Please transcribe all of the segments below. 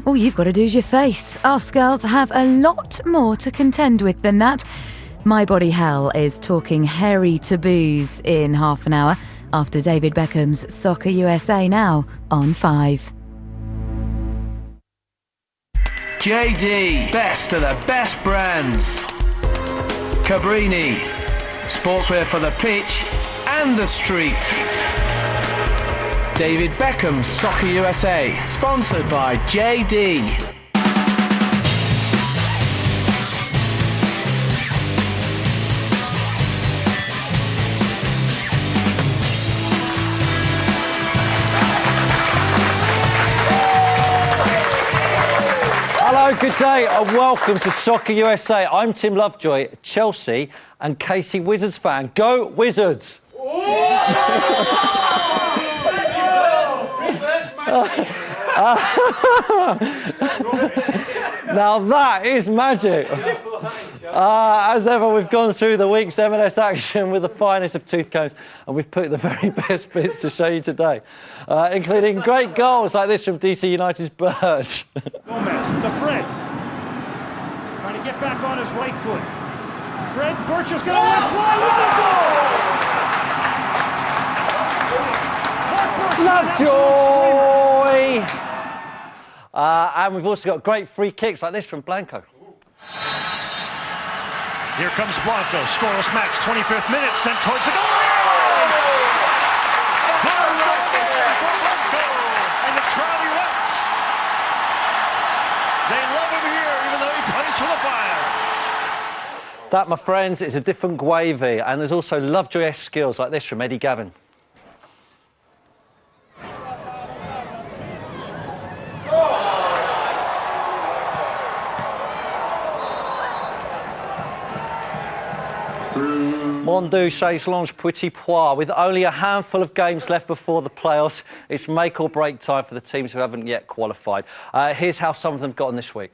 All you've got to do is your face. Us girls have a lot more to contend with than that. My Body Hell is talking hairy taboos in half an hour after David Beckham's Soccer USA now on 5. JD, best of the best brands. Cabrini, sportswear for the pitch and the street. David Beckham's Soccer USA, sponsored by JD. Hello, good day and welcome to Soccer USA. I'm Tim Lovejoy, Chelsea and Casey Wizards fan. Go Wizards! Now that is magic. As ever, we've gone through the week's MLS action with the finest of tooth combs, and we've put the very best bits to show you today, including great goals like this from DC United's Bird. Gomez to Fred. Trying to get back on his right foot. Fred, Birch's going to left fly. What a goal! Lovejoy! And we've also got great free kicks like this from Blanco. Here comes Blanco. Scoreless match. 25th minute. Sent towards the goal. And the crowd erupts. They love him here, even though he plays for the Fire. That, my friends, is a different gravy. And there's also Lovejoy-esque skills like this from Eddie Gavin. Mon Dieu, c'est l'ange petit pois. With only a handful of games left before the playoffs, it's make or break time for the teams who haven't yet qualified. Here's how some of them got on this week.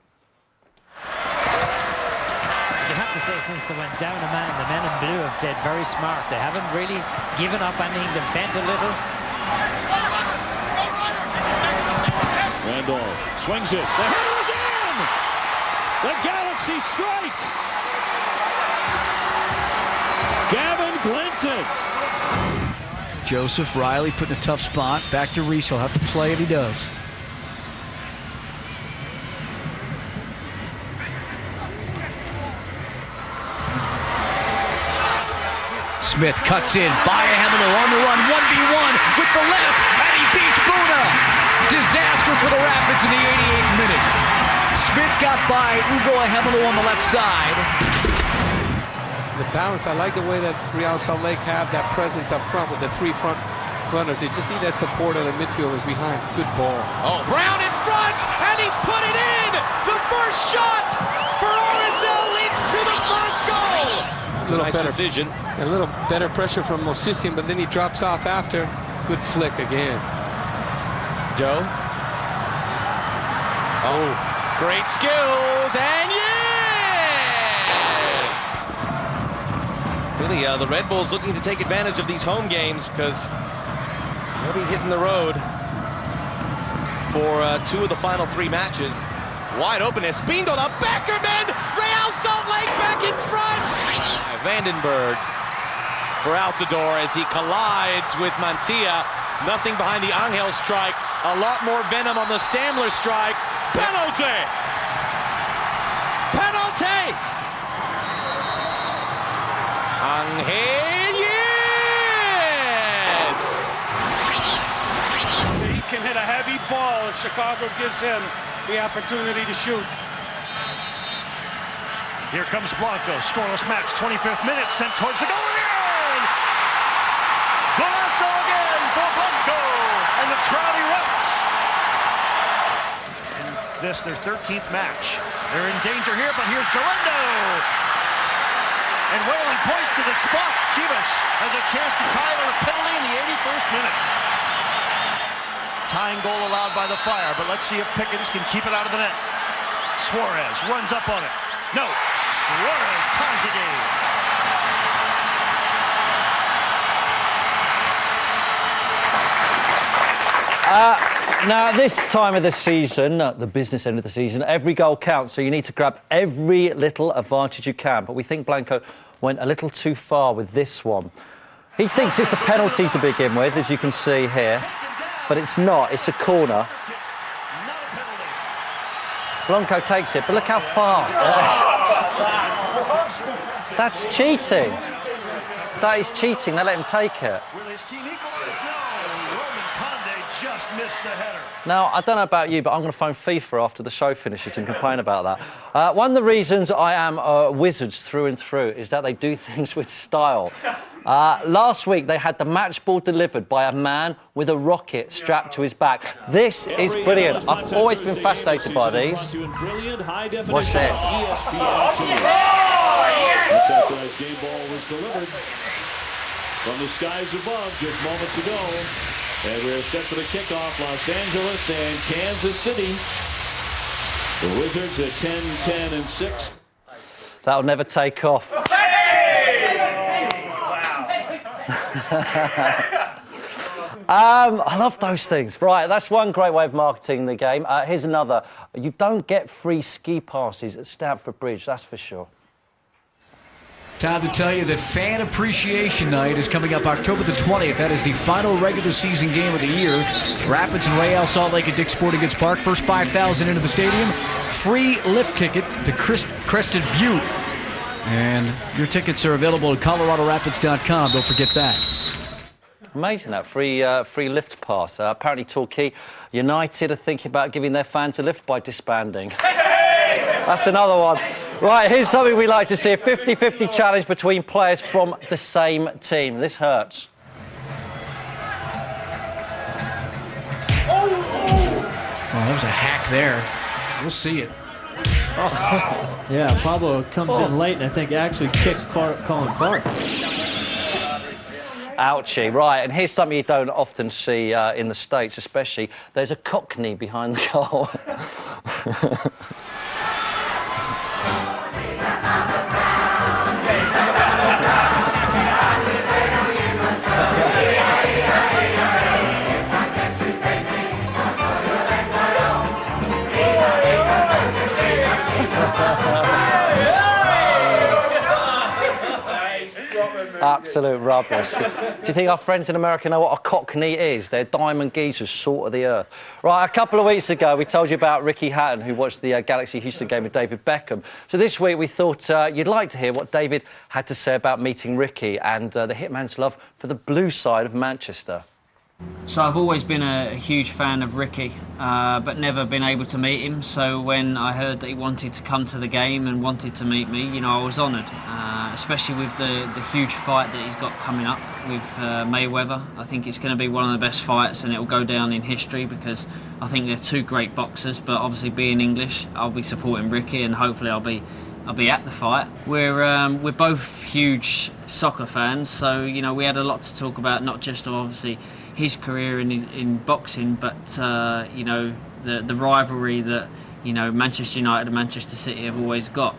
You have to say, since they went down a man, the men in blue have played very smart. They haven't really given up anything. They've bent a little. Randolph swings it. The header is in! The Galaxy strike! Gavin Glinton. Joseph Riley put in a tough spot. Back to Reese. He'll have to play it. He does. Smith cuts in. Hamilton on the run. 1v1 with the left. And he beats Buna. Disaster for the Rapids in the 88th minute. Smith got by Ugo Hamilton on the left side. The balance, I like the way that Real Salt Lake have that presence up front with the three front runners. They just need that support of the midfielders behind. Good ball. Oh, Brown in front, and he's put it in! The first shot for RSL leads to the first goal! A little nice better decision. A little better pressure from Mosisian, but then he drops off after. Good flick again. Joe. Oh, great skills, and yes! Really, the Red Bulls looking to take advantage of these home games because they'll be hitting the road for 2 of the final 3 matches. Wide open, Espindola, Beckerman, Real Salt Lake back in front! Vandenberg for Altidore as he collides with Mantilla. Nothing behind the Angel strike. A lot more venom on the Stamler strike. Penalty! Penalty! Angel, yes! He can hit a heavy ball if Chicago gives him the opportunity to shoot. Here comes Blanco. Scoreless match. 25th minute. Sent towards the goal again! Golazo again for Blanco! And the crowd erupts. In this, their 13th match. They're in danger here, but here's Galindo! And Whalen points to the spot. Chivas has a chance to tie it on a penalty in the 81st minute. Tying goal allowed by the Fire, but let's see if Pickens can keep it out of the net. Suarez runs up on it. No, Suarez ties the game. Now, at this time of the season, the business end of the season, every goal counts, so you need to grab every little advantage you can. But we think Blanco went a little too far with this one. He thinks it's a penalty to begin with, as you can see here. But it's not, it's a corner. Blanco takes it, but look how far. That's cheating. That is cheating. They let him take it. Will his team equalize? No. Roman Conde just missed the header. Now, I don't know about you, but I'm going to phone FIFA after the show finishes and complain about that. One of the reasons I am Wizards through and through is that they do things with style. Last week, they had the match ball delivered by a man with a rocket strapped to his back. This is brilliant. I've always been fascinated by these. Watch this. That's how tonight's game ball was delivered from the skies above just moments ago. And we're set for the kickoff. Los Angeles and Kansas City. The Wizards at 10-10-6. That'll never take off. I love those things. Right, that's one great way of marketing the game. Here's another. You don't get free ski passes at Stamford Bridge, that's for sure. Time to tell you that Fan Appreciation Night is coming up October the 20th. That is the final regular season game of the year. Rapids and Real Salt Lake at Dick's Sporting Goods Park. First 5,000 into the stadium. Free lift ticket to Crested Butte. And your tickets are available at ColoradoRapids.com. Don't forget that. Amazing, that free lift pass. Apparently Torquay United are thinking about giving their fans a lift by disbanding. That's another one. Right, here's something we like to see, a 50-50 challenge between players from the same team. This hurts. Oh, that was a hack there. We'll see it. Oh. Yeah, Pablo comes in late and I think actually kicked Colin Clark. Ouchie. Right, and here's something you don't often see in the States, especially. There's a cockney behind the goal. Absolute rubbish. Do you think our friends in America know what a cockney is? They're diamond geezers, salt of the earth. Right, a couple of weeks ago, we told you about Ricky Hatton, who watched the Galaxy Houston game with David Beckham. So this week, we thought you'd like to hear what David had to say about meeting Ricky and the hitman's love for the blue side of Manchester. So I've always been a huge fan of Ricky, but never been able to meet him. So when I heard that he wanted to come to the game and wanted to meet me, you know, I was honoured, especially with the huge fight that he's got coming up with Mayweather. I think it's going to be one of the best fights and it will go down in history because I think they're two great boxers, but obviously being English, I'll be supporting Ricky and hopefully I'll be at the fight. We're both huge soccer fans, so, you know, we had a lot to talk about, not just obviously his career in boxing, but you know, the rivalry that, you know, Manchester United and Manchester City have always got.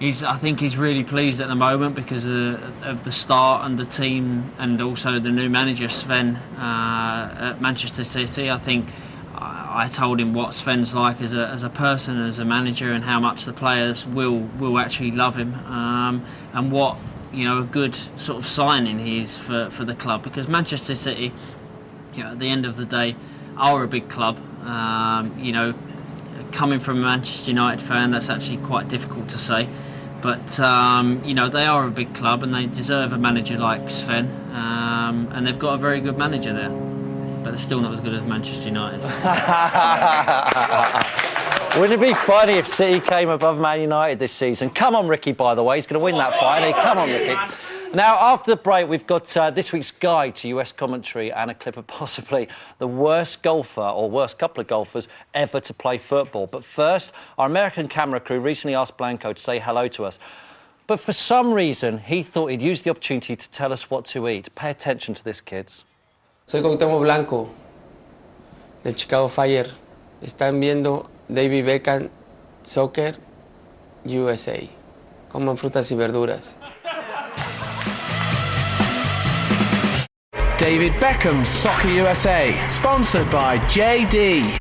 I think he's really pleased at the moment because of the start and the team, and also the new manager Sven at Manchester City. I think I told him what Sven's like as a person, as a manager, and how much the players will actually love him, and what, you know, a good sort of signing he is for the club, because Manchester City, you know, at the end of the day, are a big club. You know, coming from a Manchester United fan, that's actually quite difficult to say. But, you know, they are a big club and they deserve a manager like Sven. And they've got a very good manager there. But they're still not as good as Manchester United. Wouldn't it be funny if City came above Man United this season? Come on, Ricky, by the way. He's going to win that fight. Come on, Ricky. Now, after the break, we've got this week's guide to US commentary and a clip of possibly the worst golfer or worst couple of golfers ever to play football. But first, our American camera crew recently asked Blanco to say hello to us. But for some reason, he thought he'd use the opportunity to tell us what to eat. Pay attention to this, kids. Soy Cuauhtémoc Blanco, del Chicago Fire. Están viendo David Beckhams Soccer USA. Coman frutas y verduras. David Beckham's Soccer USA, sponsored by JD.